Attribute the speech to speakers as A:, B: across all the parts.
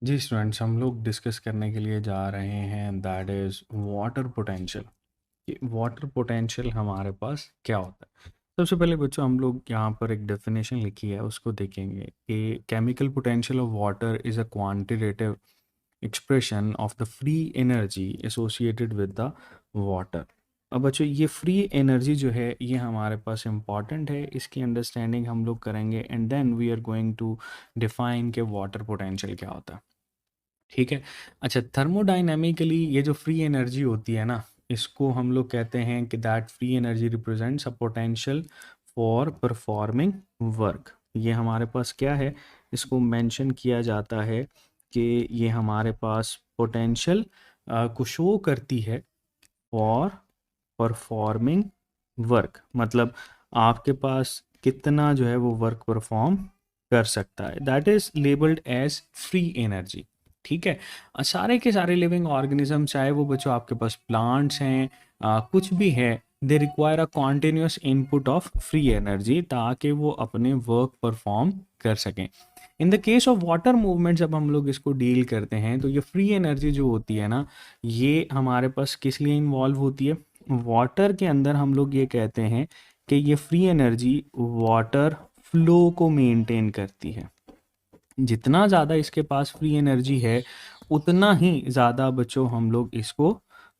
A: जी students, हम लोग discuss करने के लिए जा रहे हैं दैट इज़ वाटर पोटेंशियल। कि वाटर पोटेंशियल हमारे पास क्या होता है। सबसे पहले बच्चों हम लोग यहाँ पर एक डेफिनेशन लिखी है उसको देखेंगे कि chemical potential of water is a quantitative expression of the free energy associated with the water. अब बच्चों ये फ्री एनर्जी जो है ये हमारे पास इम्पॉर्टेंट है, इसकी अंडरस्टैंडिंग हम लोग करेंगे and then we are going to define के वाटर पोटेंशियल क्या होता है। ठीक है। अच्छा, थर्मोडाइनमिकली ये जो फ्री एनर्जी होती है ना, इसको हम लोग कहते हैं कि that free energy represents a potential for performing work. ये हमारे पास क्या है, इसको मेंशन किया जाता है कि ये हमारे पास पोटेंशियल को शो करती है फॉर परफॉर्मिंग वर्क। मतलब आपके पास कितना जो है वो वर्क परफॉर्म कर सकता है, that is labelled as free energy. ठीक है। सारे के सारे लिविंग ऑर्गेनिज्म, चाहे वो बच्चों आपके पास प्लांट्स हैं, कुछ भी है, they require a continuous input of free energy ताकि वो अपने वर्क परफॉर्म कर सकें। In the case of water movement जब हम लोग इसको डील करते हैं तो ये फ्री एनर्जी जो होती है ना, ये हमारे पास किस लिए इन्वॉल्व होती है। वाटर के अंदर हम लोग ये कहते हैं कि ये फ्री एनर्जी वाटर फ्लो को मेंटेन करती है। जितना ज़्यादा इसके पास फ्री एनर्जी है उतना ही ज़्यादा बच्चों हम लोग इसको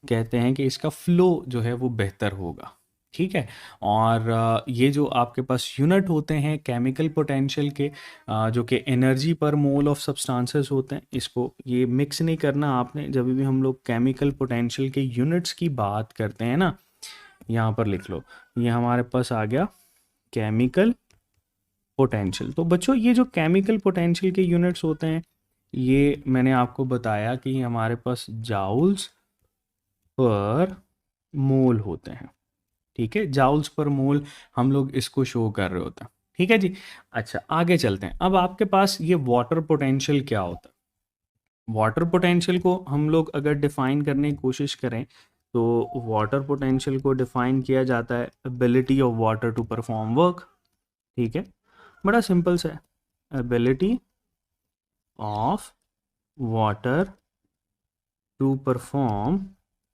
A: कहते हैं कि इसका फ्लो जो है वो बेहतर होगा। ठीक है। और ये जो आपके पास यूनिट होते हैं केमिकल पोटेंशियल के, जो कि एनर्जी पर मोल ऑफ सब्सटेंसेस होते हैं, इसको ये मिक्स नहीं करना आपने। जब भी हम लोग केमिकल पोटेंशियल के यूनिट्स की बात करते हैं ना, यहाँ पर लिख लो, ये हमारे पास आ गया केमिकल पोटेंशियल। तो बच्चों ये जो केमिकल पोटेंशियल के यूनिट्स होते हैं, ये मैंने आपको बताया कि हमारे पास जाउल्स पर मोल होते हैं। ठीक है, जाउल्स पर मोल हम लोग इसको शो कर रहे होते हैं। ठीक है जी। अच्छा, आगे चलते हैं। अब आपके पास ये वाटर पोटेंशियल क्या होता है। वाटर पोटेंशियल को हम लोग अगर डिफाइन करने की कोशिश करें तो वाटर पोटेंशियल को डिफाइन किया जाता है ability of water to perform work. ठीक है, बड़ा सिंपल सा है, ability of water to perform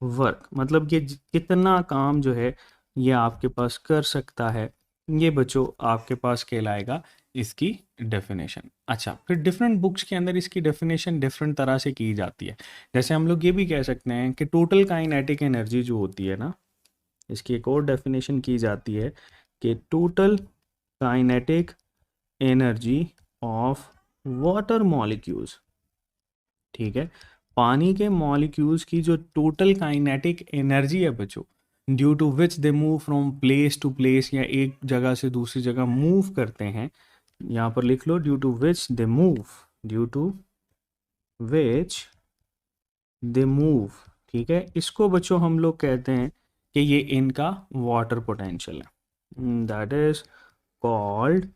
A: work. मतलब ये कितना काम जो है ये आपके पास कर सकता है, ये बच्चों आपके पास कहलाएगा इसकी डेफिनेशन। अच्छा, फिर डिफरेंट बुक्स के अंदर इसकी डेफिनेशन डिफरेंट तरह से की जाती है। जैसे हम लोग ये भी कह सकते हैं कि टोटल काइनेटिक एनर्जी जो होती है ना, इसकी एक और डेफिनेशन की जाती है कि total kinetic energy of water molecules. ठीक है, पानी के मॉलिक्यूल्स की जो टोटल काइनेटिक एनर्जी है बच्चों, due to which they move from place to place, या एक जगह से दूसरी जगह मूव करते हैं, यहाँ पर लिख लो due to which they move, due to which they move. ठीक है, इसको बच्चों हम लोग कहते हैं कि ये इनका वाटर पोटेंशियल है, that is called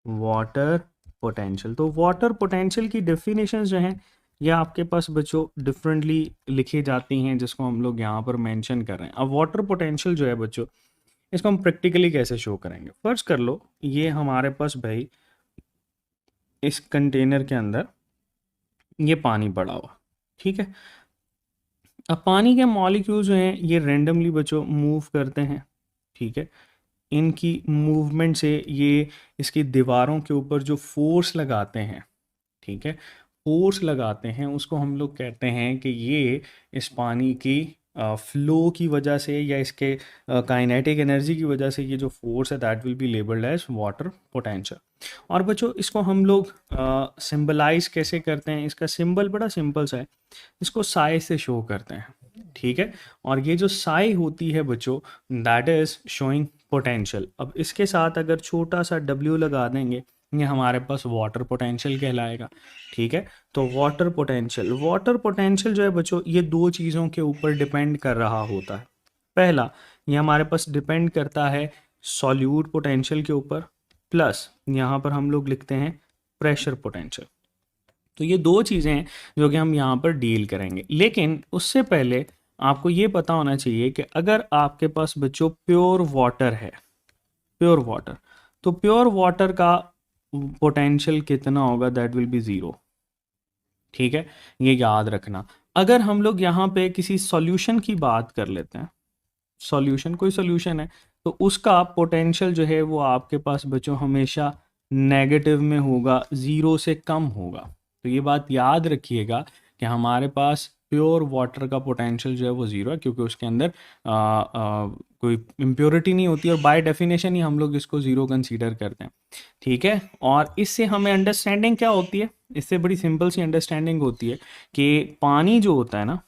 A: water potential. तो वाटर पोटेंशियल की डेफिनेशन जो हैं ये आपके पास बच्चों डिफरेंटली लिखी जाती हैं, जिसको हम लोग यहाँ पर मेंशन कर रहे हैं। अब वाटर पोटेंशियल जो है बच्चों, इसको हम प्रैक्टिकली कैसे शो करेंगे। फर्स्ट कर लो, ये हमारे पास भाई इस कंटेनर के अंदर ये पानी पड़ा हुआ। ठीक है, अब पानी के मॉलिक्यूल जो हैं ये रेंडमली बच्चों मूव करते हैं। ठीक है, इनकी मूवमेंट से ये इसकी दीवारों के ऊपर जो फोर्स लगाते हैं, ठीक है, फोर्स लगाते हैं, उसको हम लोग कहते हैं कि ये इस पानी की फ्लो की वजह से या इसके काइनेटिक एनर्जी की वजह से ये जो फोर्स है that will be labelled as water potential. और बच्चों इसको हम लोग सिंबलाइज कैसे करते हैं, इसका सिंबल बड़ा सिंपल सा है, इसको साई से शो करते हैं। ठीक है, और ये जो साई होती है बच्चों, दैट इज शोइंग पोटेंशियल। अब इसके साथ अगर छोटा सा डब्ल्यू लगा देंगे, ये हमारे पास वाटर पोटेंशियल कहलाएगा। ठीक है, तो वाटर पोटेंशियल जो है बच्चों ये दो चीज़ों के ऊपर डिपेंड कर रहा होता है। पहला, ये हमारे पास डिपेंड करता है सॉल्यूट पोटेंशियल के ऊपर, प्लस यहाँ पर हम लोग लिखते हैं प्रेशर पोटेंशियल। तो ये दो चीज़ें हैं जो कि हम यहाँ पर डील करेंगे। लेकिन उससे पहले आपको ये पता होना चाहिए कि अगर आपके पास बच्चों प्योर वाटर है, प्योर वाटर, तो प्योर वाटर का पोटेंशियल कितना होगा, दैट विल बी ज़ीरो। ठीक है, ये याद रखना। अगर हम लोग यहाँ पे किसी सॉल्यूशन की बात कर लेते हैं, सॉल्यूशन, कोई सॉल्यूशन है, तो उसका पोटेंशियल जो है वो आपके पास बच्चों हमेशा नेगेटिव में होगा, ज़ीरो से कम होगा। तो ये बात याद रखिएगा कि हमारे पास प्योर वाटर का पोटेंशियल जो है वो ज़ीरो है, क्योंकि उसके अंदर कोई इम्प्योरिटी नहीं होती, और बाय डेफिनेशन ही हम लोग इसको ज़ीरो कंसीडर करते हैं। ठीक है, और इससे हमें अंडरस्टैंडिंग क्या होती है, इससे बड़ी सिंपल सी अंडरस्टैंडिंग होती है कि पानी जो होता है ना,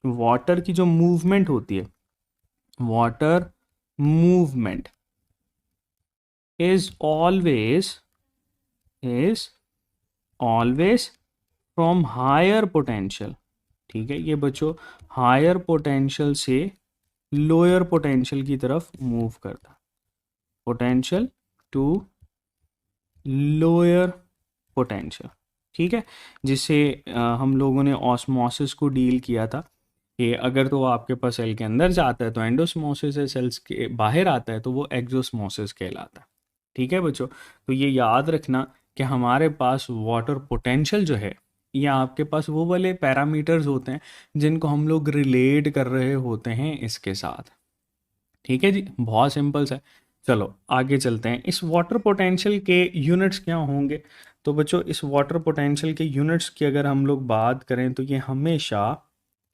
A: वाटर की जो मूवमेंट होती है, water movement is always from higher potential। ठीक है, ये बच्चों हायर पोटेंशियल से लोअर पोटेंशियल की तरफ मूव करता, पोटेंशियल टू लोअर पोटेंशियल। ठीक है, जिससे हम लोगों ने ऑस्मोसिस को डील किया था कि अगर तो आपके पास सेल के अंदर जाता है तो एंडोस्मोसिस है, सेल्स के बाहर आता है तो वो एक्सोस्मोसिस कहलाता है। ठीक है बच्चों, तो ये याद रखना कि हमारे पास वाटर पोटेंशियल जो है, ये आपके पास वो वाले पैरामीटर्स होते हैं जिनको हम लोग रिलेट कर रहे होते हैं इसके साथ। ठीक है जी, बहुत सिंपल सा है। चलो आगे चलते हैं। इस वाटर पोटेंशियल के यूनिट्स क्या होंगे? तो बच्चों इस वाटर पोटेंशियल के यूनिट्स की अगर हम लोग बात करें तो ये हमेशा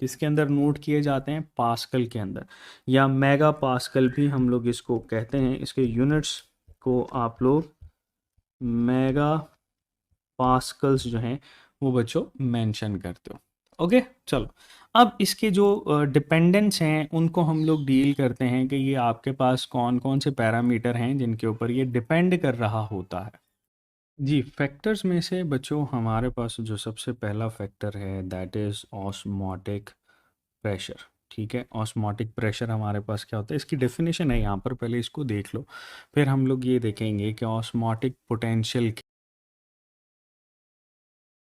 A: किसके अंदर नोट किए जाते हैं? पास्कल के अंदर, या मेगा पास्कल भी हम लोग इसको कहते हैं। इसके यूनिट्स को आप लोग मेगा पास्कल्स जो हैं वो बच्चों मेंशन करते हो। ओके, चलो अब इसके जो डिपेंडेंट्स हैं उनको हम लोग डील करते हैं कि ये आपके पास कौन कौन से पैरामीटर हैं जिनके ऊपर ये डिपेंड कर रहा होता है। जी, फैक्टर्स में से बच्चों हमारे पास जो सबसे पहला फैक्टर है दैट इज़ ऑस्मोटिक प्रेशर। ठीक है, ऑस्मोटिक प्रेशर हमारे पास क्या होता है, इसकी डेफिनेशन है यहाँ पर, पहले इसको देख लो, फिर हम लोग ये देखेंगे कि ऑस्मोटिक पोटेंशियल